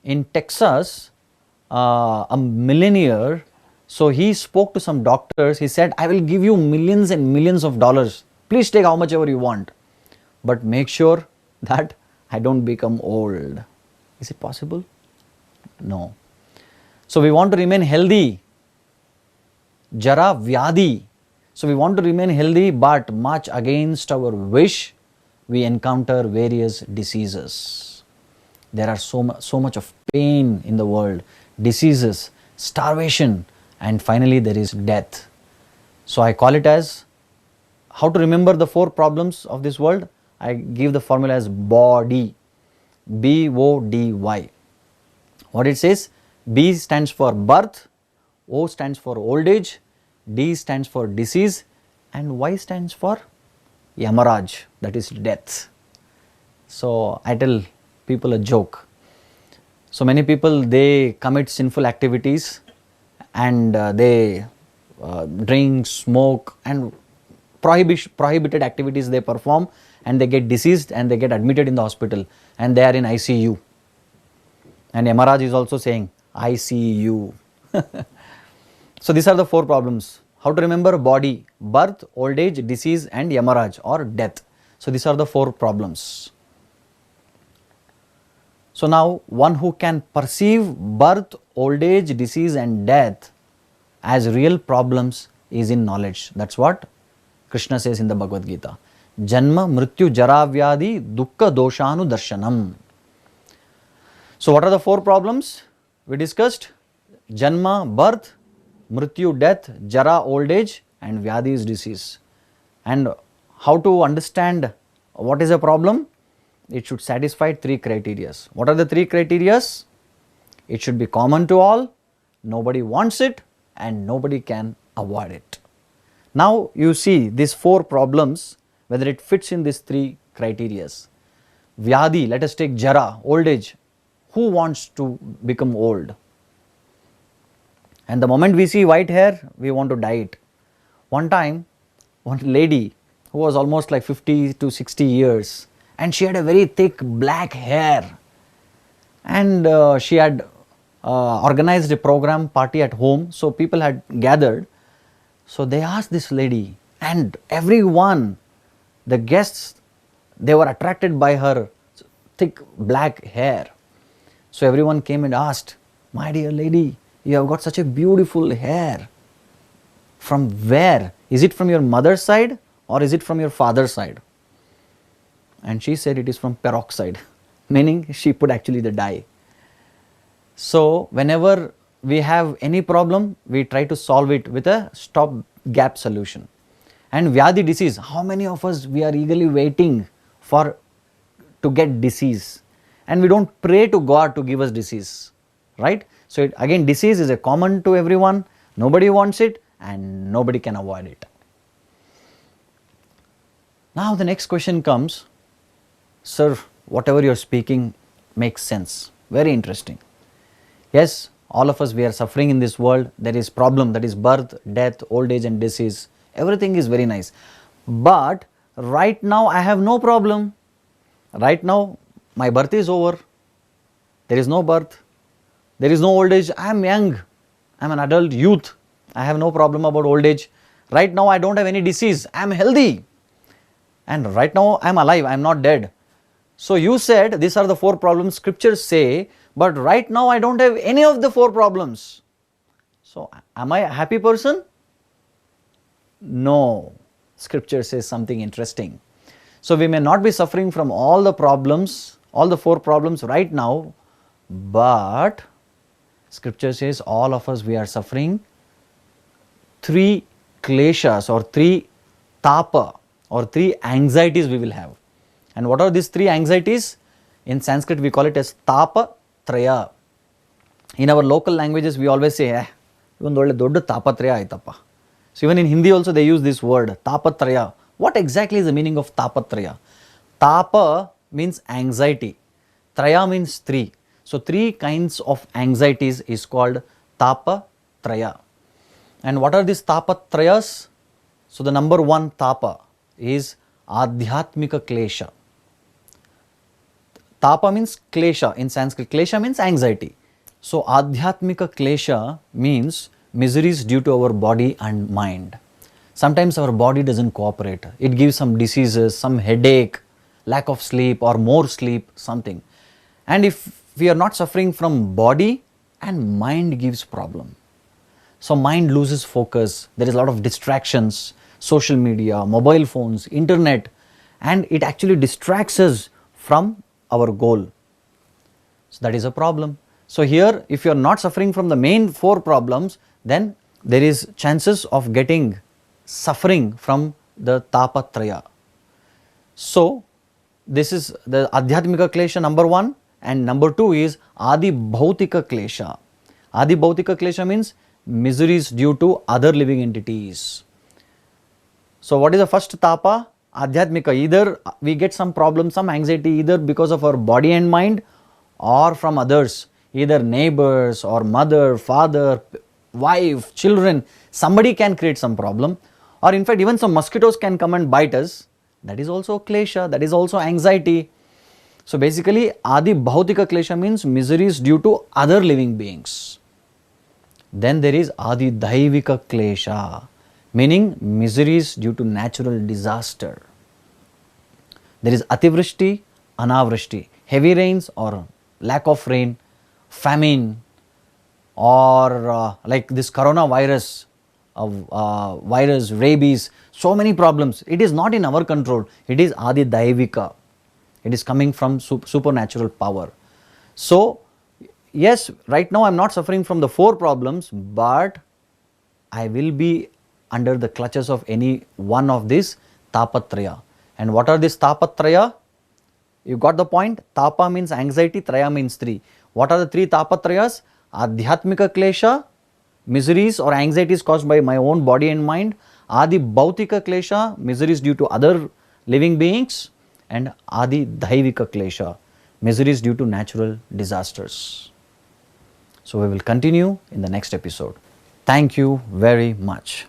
In Texas, a millionaire, so he spoke to some doctors. He said, I will give you millions and millions of dollars. Please take how much ever you want. But make sure that I don't become old. Is it possible? No. So we want to remain healthy. Jara Vyadi. So we want to remain healthy, but much against our wish, we encounter various diseases. There are so much of pain in the world, diseases, starvation, and finally there is death. So I call it as, how to remember the 4 problems of this world? I give the formula as body, B-O-D-Y. What it says? B stands for birth, O stands for old age, D stands for disease, and Y stands for Yamaraj, that is death. So I tell people a joke. So many people, they commit sinful activities and they drink, smoke, and prohibited activities they perform, and they get diseased and they get admitted in the hospital and they are in ICU. And Yamaraj is also saying, I see you. So these are the 4 problems. How to remember? Body, birth, old age, disease, and Yamaraj or death. So these are the 4 problems. So now one who can perceive birth, old age, disease and death as real problems is in knowledge. That's what Krishna says in the Bhagavad Gita. Janma, Mrityu, Jara, Vyadi, Dukkha, Doshanu, Darshanam. So what are the 4 problems we discussed? Janma, birth, Mrityu, death, Jara, old age, and Vyadi is disease. And how to understand what is a problem? It should satisfy 3 criteria. What are the 3 criteria? It should be common to all, nobody wants it, and nobody can avoid it. Now you see these 4 problems, whether it fits in these 3 criteria. Vyadi, let us take Jara, old age. Who wants to become old? And the moment we see white hair, we want to dye it. One time, one lady who was almost like 50 to 60 years, and she had a very thick black hair, and she had organized a program party at home, so people had gathered. So they asked this lady, and everyone, the guests, they were attracted by her thick black hair. So everyone came and asked, my dear lady, you have got such a beautiful hair. From where? Is it from your mother's side or is it from your father's side? And she said it is from peroxide, meaning she put actually the dye. So whenever we have any problem, we try to solve it with a stop gap solution. And Vyadi, disease, how many of us we are eagerly waiting for to get disease, and we don't pray to God to give us disease, right? So again, disease is a common to everyone, nobody wants it and nobody can avoid it. Now the next question comes, sir, whatever you are speaking makes sense, very interesting. Yes, all of us, we are suffering in this world, there is problem, that is birth, death, old age and disease, everything is very nice. But right now I have no problem, right now my birth is over, there is no birth, there is no old age, I am young, I am an adult youth, I have no problem about old age, right now I don't have any disease, I am healthy, and right now I am alive, I am not dead. So you said these are the 4 problems scriptures say, but right now I don't have any of the 4 problems. So am I a happy person? No, scripture says something interesting. So we may not be suffering from all the problems, all the 4 problems right now, but scripture says all of us, we are suffering 3 kleshas or 3 tapa or 3 anxieties we will have. And what are these 3 anxieties? In Sanskrit we call it as tapa traya. In our local languages we always say, idondu dodda tapatraya aitappa. So even in Hindi also they use this word tapatraya. What exactly is the meaning of tapatraya? Tapa means anxiety, traya means 3. So 3 kinds of anxieties is called tapatraya. And what are these tapatrayas? So the number 1 tapa is adhyatmika klesha. Tapa means klesha. In Sanskrit, klesha means anxiety. So, Adhyatmika klesha means miseries due to our body and mind. Sometimes our body doesn't cooperate. It gives some diseases, some headache, lack of sleep or more sleep, something. And if we are not suffering from body, and mind gives problem. So mind loses focus, there is a lot of distractions, social media, mobile phones, internet, and it actually distracts us from our goal. So that is a problem. So here, if you are not suffering from the main four problems, then there is chances of getting suffering from the tapatraya. So this is the Adhyatmika klesha number 1, and number 2 is Adi Bhautika klesha. Adi Bhautika klesha means miseries due to other living entities. So what is the first tapa? Adhyatmika. Either we get some problem, some anxiety, either because of our body and mind or from others, either neighbors or mother, father, wife, children. Somebody can create some problem, or in fact even some mosquitoes can come and bite us. That is also klesha, that is also anxiety. So basically Adi Bhautika klesha means miseries due to other living beings. Then there is Adi Daivika klesha, meaning miseries due to natural disaster. There is Ativrishti, Anavrishti, heavy rains or lack of rain, famine, or like this coronavirus, virus, rabies, so many problems. It is not in our control, it is Adi Daivika. It is coming from supernatural power. So, yes, right now I am not suffering from the 4 problems, but I will be under the clutches of any one of these tapatraya. And what are these tapatraya? You got the point? Tapa means anxiety, traya means 3. What are the 3 tapatrayas? Adhyatmika klesha, miseries or anxieties caused by my own body and mind. Adi Bhautika klesha, miseries due to other living beings. And Adi Daivika klesha, miseries due to natural disasters. So we will continue in the next episode. Thank you very much.